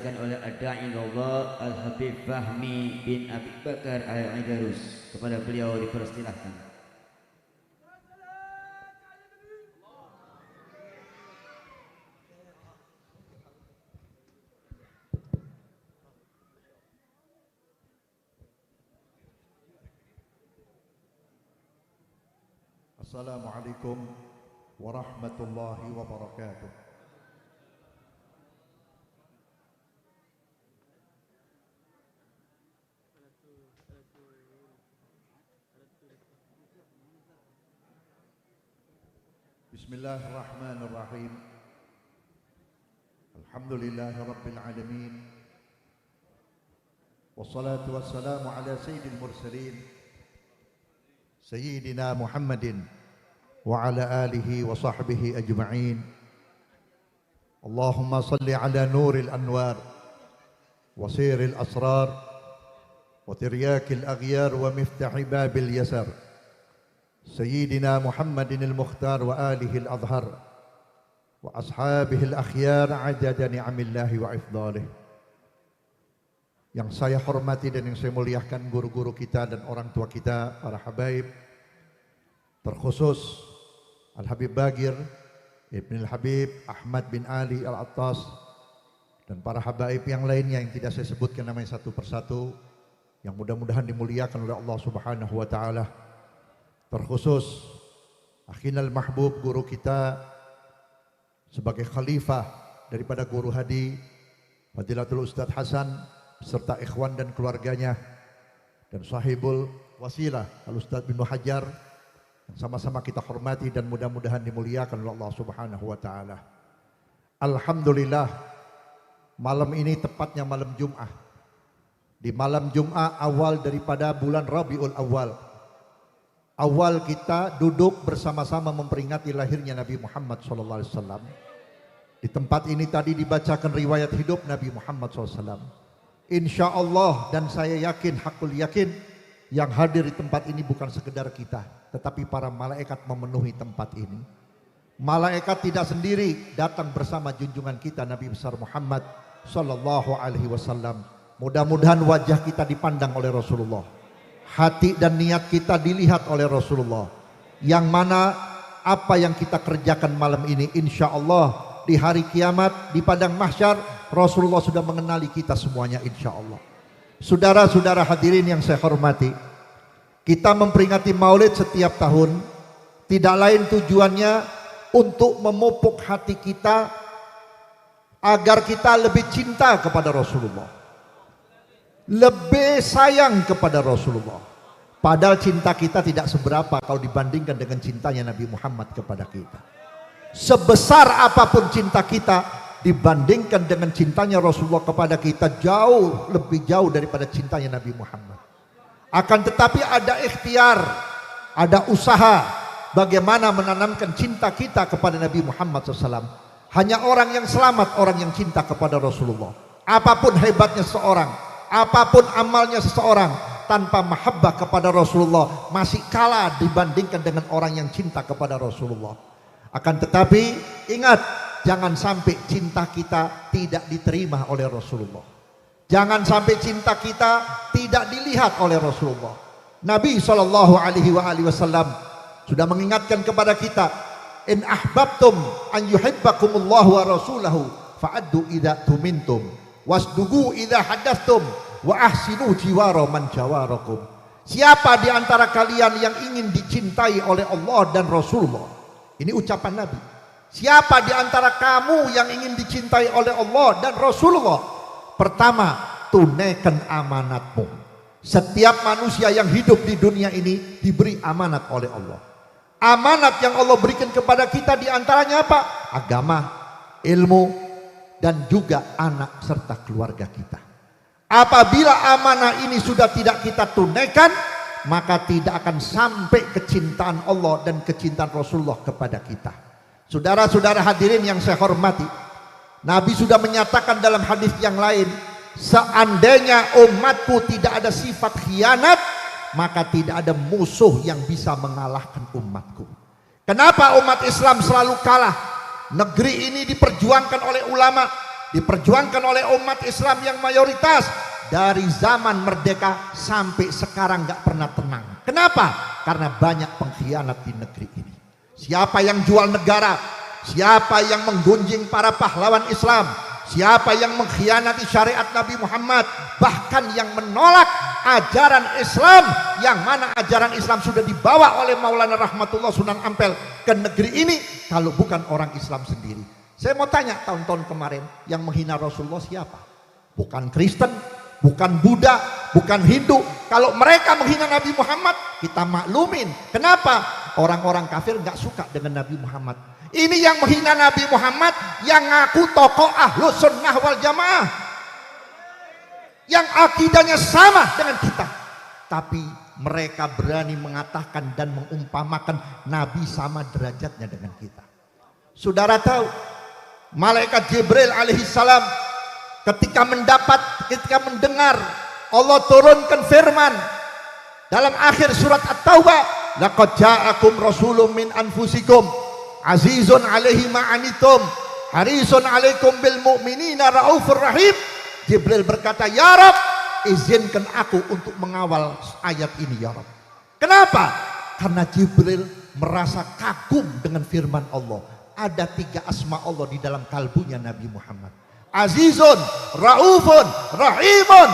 oleh Ad-Da'i Allah Al-Habib Fahmi bin Abi Bakar Al-Aidarus. Kepada beliau dipersilahkan. Assalamualaikum warahmatullahi wabarakatuh. Bismillahirrahmanirrahim. Alhamdulillahi rabbil alamin. Wassalatu wassalamu ala sayyidil mursalin Sayyidina Muhammadin wa ala alihi wa sahbihi ajma'in. Allahumma salli ala nuril anwar wa siril asrar wa tiryakil aghyar wa miftahi babil yasar Sayyidina Muhammadin al-Mukhtar wa alihi al-adhar wa ashabihi al-akhyar adada ni'amillahi wa ifdalih. Yang saya hormati dan yang saya muliakan guru-guru kita dan orang tua kita, para habaib, terkhusus Al-Habib Bagir Ibn Al-Habib Ahmad bin Ali Al-Attas, dan para habaib yang lainnya yang tidak saya sebutkan namanya satu persatu, yang mudah-mudahan dimuliakan oleh Allah Subhanahu wa Ta'ala. Terkhusus Akhinal Mahbub, guru kita sebagai khalifah daripada guru Hadi, Fadilatul Ustadz Hasan serta ikhwan dan keluarganya, dan sahibul wasilah Al-Ustadz bin Hajar yang sama-sama kita hormati dan mudah-mudahan dimuliakan oleh Allah Subhanahu wa Ta'ala. Alhamdulillah, malam ini tepatnya malam Jum'ah. Di malam Jum'ah awal daripada bulan Rabiul Awal, awal kita duduk bersama-sama memperingati lahirnya Nabi Muhammad SAW. Di tempat ini tadi dibacakan riwayat hidup Nabi Muhammad SAW. Insya Allah, dan saya yakin, hakul yakin, yang hadir di tempat ini bukan sekedar kita, tetapi para malaikat memenuhi tempat ini. Malaikat tidak sendiri, datang bersama junjungan kita Nabi besar Muhammad SAW. Mudah-mudahan wajah kita dipandang oleh Rasulullah, hati dan niat kita dilihat oleh Rasulullah, yang mana apa yang kita kerjakan malam ini insya Allah di hari kiamat, di padang mahsyar, Rasulullah sudah mengenali kita semuanya insya Allah. Saudara-saudara hadirin yang saya hormati, kita memperingati maulid setiap tahun tidak lain tujuannya untuk memupuk hati kita agar kita lebih cinta kepada Rasulullah, lebih sayang kepada Rasulullah. Padahal cinta kita tidak seberapa kalau dibandingkan dengan cintanya Nabi Muhammad kepada kita. Sebesar apapun cinta kita dibandingkan dengan cintanya Rasulullah kepada kita, jauh lebih jauh daripada cintanya Nabi Muhammad. Akan tetapi ada ikhtiar, ada usaha bagaimana menanamkan cinta kita kepada Nabi Muhammad SAW. Hanya orang yang selamat, orang yang cinta kepada Rasulullah. Apapun hebatnya seseorang, apapun amalnya seseorang, tanpa mahabbah kepada Rasulullah masih kalah dibandingkan dengan orang yang cinta kepada Rasulullah. Akan tetapi ingat, jangan sampai cinta kita tidak diterima oleh Rasulullah. Jangan sampai cinta kita tidak dilihat oleh Rasulullah. Nabi SAW sudah mengingatkan kepada kita, in ahbabtum an yuhibbakumullahu wa rasulahu fa'addu idza tumintum wasdugu idza hadatstum wa ahsinu jiwara man jawarakum. Siapa di antara kalian yang ingin dicintai oleh Allah dan Rasulullah? Ini ucapan Nabi. Siapa di antara kamu yang ingin dicintai oleh Allah dan Rasulullah? Pertama, tunaikan amanatmu. Setiap manusia yang hidup di dunia ini diberi amanat oleh Allah. Amanat yang Allah berikan kepada kita di antaranya apa? Agama, ilmu, dan juga anak serta keluarga kita. Apabila amanah ini sudah tidak kita tunaikan, maka tidak akan sampai kecintaan Allah dan kecintaan Rasulullah kepada kita. Saudara-saudara hadirin yang saya hormati, Nabi sudah menyatakan dalam hadis yang lain, seandainya umatku tidak ada sifat khianat, maka tidak ada musuh yang bisa mengalahkan umatku. Kenapa umat Islam selalu kalah? Negeri ini diperjuangkan oleh ulama, diperjuangkan oleh umat Islam yang mayoritas dari zaman merdeka sampai sekarang gak pernah tenang. Kenapa? Karena banyak pengkhianat di negeri ini. Siapa yang jual negara, siapa yang menggunjing para pahlawan Islam, siapa yang mengkhianati syariat Nabi Muhammad, bahkan yang menolak ajaran Islam, yang mana ajaran Islam sudah dibawa oleh Maulana Rahmatullah Sunan Ampel ke negeri ini, kalau bukan orang Islam sendiri. Saya mau tanya, tahun-tahun kemarin yang menghina Rasulullah siapa? Bukan Kristen, bukan Buddha, bukan Hindu. Kalau mereka menghina Nabi Muhammad, kita maklumin. Kenapa? Orang-orang kafir gak suka dengan Nabi Muhammad. Ini yang menghina Nabi Muhammad, yang ngaku tokoh Ahlus Sunnah wal Jamaah, yang akidahnya sama dengan kita, tapi mereka berani mengatakan dan mengumpamakan Nabi sama derajatnya dengan kita. Saudara tahu, malaikat Jibril alaihissalam ketika mendengar Allah turunkan firman dalam akhir surat At-Taubah, laqad ja'akum rasulun min anfusikum azizun alaihi ma'anitum harisun alaikum bil mu'minina raufur rahim. Jibril berkata, ya Rabb, izinkan aku untuk mengawal ayat ini ya Rabb. Kenapa? Karena Jibril merasa kagum dengan firman Allah. Ada 3 asma Allah di dalam kalbunya Nabi Muhammad. Azizun, Raufun, Rahimun.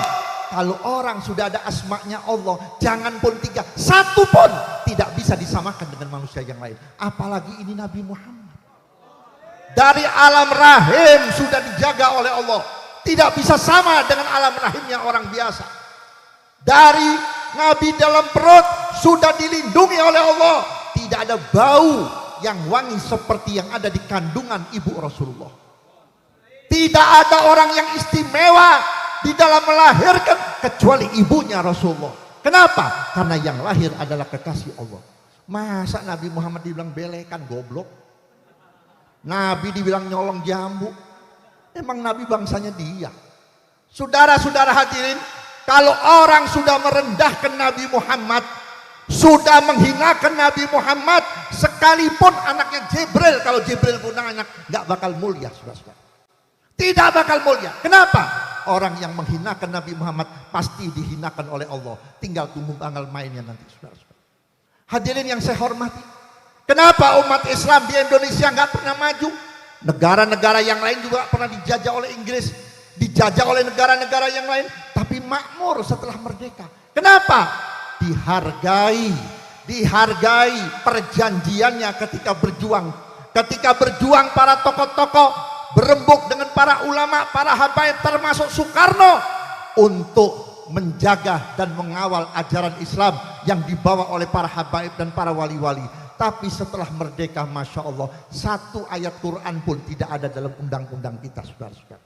Kalau orang sudah ada asma'nya Allah, jangan pun 3, 1 pun tidak bisa disamakan dengan manusia yang lain. Apalagi ini Nabi Muhammad. Dari alam rahim sudah dijaga oleh Allah. Tidak bisa sama dengan alam rahimnya orang biasa. Dari Nabi dalam perut sudah dilindungi oleh Allah. Tidak ada bau yang wangi seperti yang ada di kandungan ibu Rasulullah. Tidak ada orang yang istimewa di dalam melahirkan kecuali ibunya Rasulullah. Kenapa? Karena yang lahir adalah kekasih Allah. Masa Nabi Muhammad dibilang belekan, goblok? Nabi dibilang nyolong jambu? Emang Nabi bangsanya dia? Saudara-saudara hadirin, kalau orang sudah merendahkan Nabi Muhammad, sudah menghinakan Nabi Muhammad, sekalipun anaknya Jibril, kalau Jibril punya anak, gak bakal mulia, saudara-saudara. Tidak bakal mulia. Kenapa? Orang yang menghinakan Nabi Muhammad pasti dihinakan oleh Allah. Tinggal tunggu tanggal mainnya nanti, saudara-saudara. Hadirin yang saya hormati, kenapa umat Islam di Indonesia gak pernah maju? Negara-negara yang lain juga pernah dijajah oleh Inggris, dijajah oleh negara-negara yang lain, tapi makmur setelah merdeka. Kenapa? Dihargai perjanjiannya ketika berjuang. Ketika berjuang para tokoh-tokoh berembuk dengan para ulama, para habaib termasuk Soekarno untuk menjaga dan mengawal ajaran Islam yang dibawa oleh para habaib dan para wali-wali. Tapi setelah merdeka, Masya Allah, 1 ayat Quran pun tidak ada dalam undang-undang kita, saudara-saudara.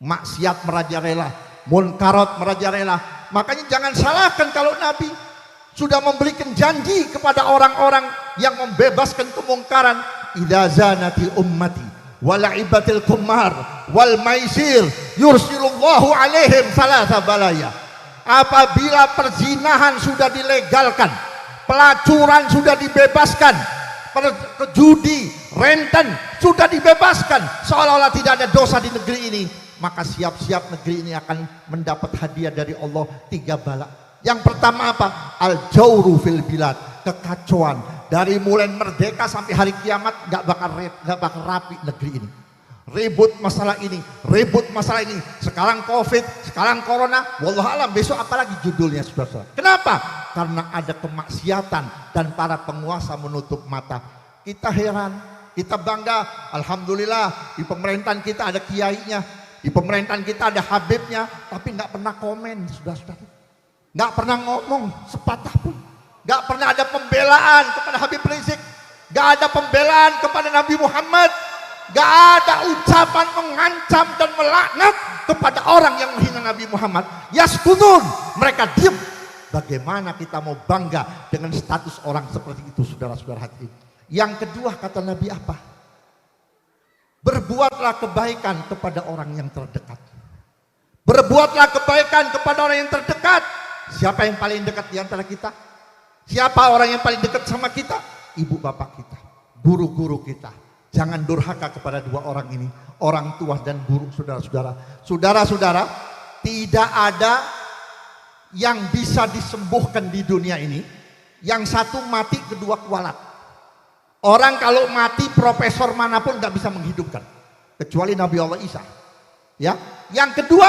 Maksiat merajalela, munkarat merajalela. Makanya jangan salahkan kalau Nabi sudah memberikan janji kepada orang-orang yang membebaskan kemungkaran. Idza zanati ummati wala'ibatil kumar wal maisir yursilullahu alaihim salasa balaya. Apabila perzinahan sudah dilegalkan, pelacuran sudah dibebaskan, judi, renten sudah dibebaskan, seolah-olah tidak ada dosa di negeri ini, maka siap-siap negeri ini akan mendapat hadiah dari Allah 3 bala. Yang pertama apa? Al-jawru fil bilad, kekacauan. Dari mulai merdeka sampai hari kiamat gak bakal rapi negeri ini. Ribut masalah ini, ribut masalah ini. Sekarang Covid, sekarang Corona, wallahualam besok apalagi judulnya, saudara-saudara. Kenapa? Karena ada kemaksiatan dan para penguasa menutup mata. Kita heran, kita bangga, alhamdulillah di pemerintahan kita ada kiainya, di pemerintahan kita ada habibnya, tapi nggak pernah komen, saudara-saudara. Nggak pernah ngomong sepatah pun. Nggak pernah ada pembelaan kepada Habib Rizik, nggak ada pembelaan kepada Nabi Muhammad. Gak ada ucapan mengancam dan melaknat kepada orang yang menghina Nabi Muhammad. Yaskutun, mereka diam. Bagaimana kita mau bangga dengan status orang seperti itu, saudara-saudara hadirin? Yang kedua kata Nabi apa? Berbuatlah kebaikan kepada orang yang terdekat. Berbuatlah kebaikan kepada orang yang terdekat. Siapa yang paling dekat di antara kita? Siapa orang yang paling dekat sama kita? Ibu bapak kita, guru-guru kita. Jangan durhaka kepada dua orang ini, orang tua dan guru, saudara-saudara. Saudara-saudara, tidak ada yang bisa disembuhkan di dunia ini. Yang satu mati, kedua kualat. Orang kalau mati, profesor manapun nggak bisa menghidupkan, kecuali Nabi Allah Isa. Ya, yang kedua,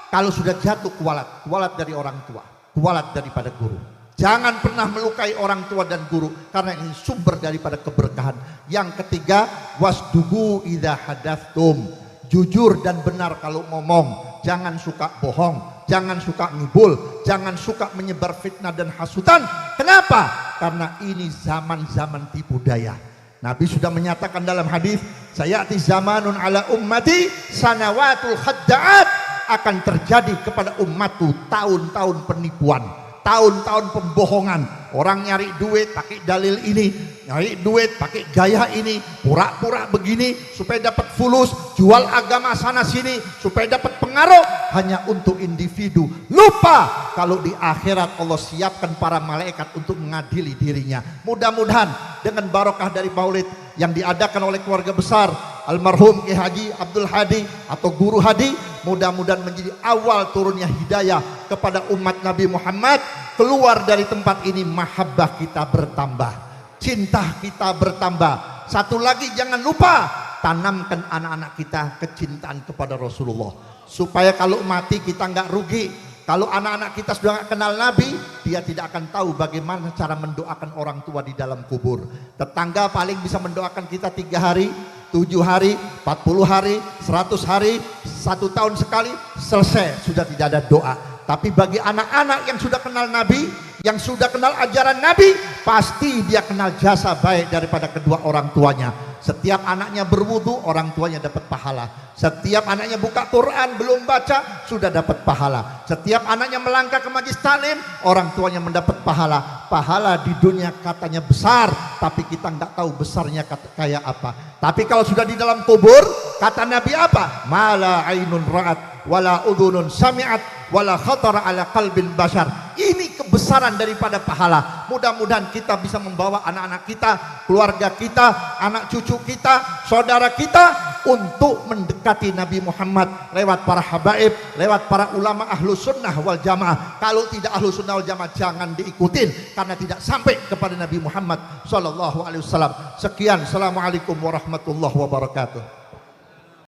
kalau sudah jatuh kualat dari orang tua, kualat daripada guru. Jangan pernah melukai orang tua dan guru, karena ini sumber daripada keberkahan. Yang ketiga, wasdugu idza hadatstum. Jujur dan benar kalau ngomong. Jangan suka bohong, jangan suka ngibul, jangan suka menyebar fitnah dan hasutan. Kenapa? Karena ini zaman-zaman tipu daya. Nabi sudah menyatakan dalam hadis, sayati zamanun ala ummati sanawatul khadda'at, akan terjadi kepada umatku tahun-tahun penipuan, tahun-tahun pembohongan. Orang nyari duit pakai dalil ini, nyari duit pakai gaya ini, pura-pura begini supaya dapat fulus, jual agama sana sini supaya dapat pengaruh hanya untuk individu. Lupa kalau di akhirat Allah siapkan para malaikat untuk mengadili dirinya. Mudah-mudahan dengan barokah dari maulid yang diadakan oleh keluarga besar almarhum Ki Haji Abdul Hadi atau Guru Hadi, mudah-mudahan menjadi awal turunnya hidayah kepada umat Nabi Muhammad. Keluar dari tempat ini mahabbah kita bertambah, cinta kita bertambah. Satu lagi, jangan lupa tanamkan anak-anak kita kecintaan kepada Rasulullah, supaya kalau mati kita nggak rugi. Kalau anak-anak kita sudah nggak kenal Nabi, dia tidak akan tahu bagaimana cara mendoakan orang tua di dalam kubur. Tetangga paling bisa mendoakan kita 3 hari, 7 hari, 40 hari, 100 hari, 1 tahun sekali, selesai, sudah tidak ada doa. Tapi bagi anak-anak yang sudah kenal Nabi, yang sudah kenal ajaran Nabi, pasti dia kenal jasa baik daripada kedua orang tuanya. Setiap anaknya berwudu, orang tuanya dapat pahala. Setiap anaknya buka Quran belum baca, sudah dapat pahala. Setiap anaknya melangkah ke majlis taklim, orang tuanya mendapat pahala. Pahala di dunia katanya besar, tapi kita nggak tahu besarnya kayak apa. Tapi kalau sudah di dalam kubur, kata Nabi apa? Mala ainun ra'at wala udhunun sami'at wala khatara ala qalbin bashar. Ini kebesaran daripada pahala. Mudah-mudahan kita bisa membawa anak-anak kita, keluarga kita, anak cucu kita, saudara kita untuk mendekati Nabi Muhammad lewat para habaib, lewat para ulama ahlu sunnah wal jamaah. Kalau tidak ahlu sunnah wal jamaah, jangan diikutin, karena tidak sampai kepada Nabi Muhammad SAW. Sekian, assalamualaikum warahmatullahi wabarakatuh.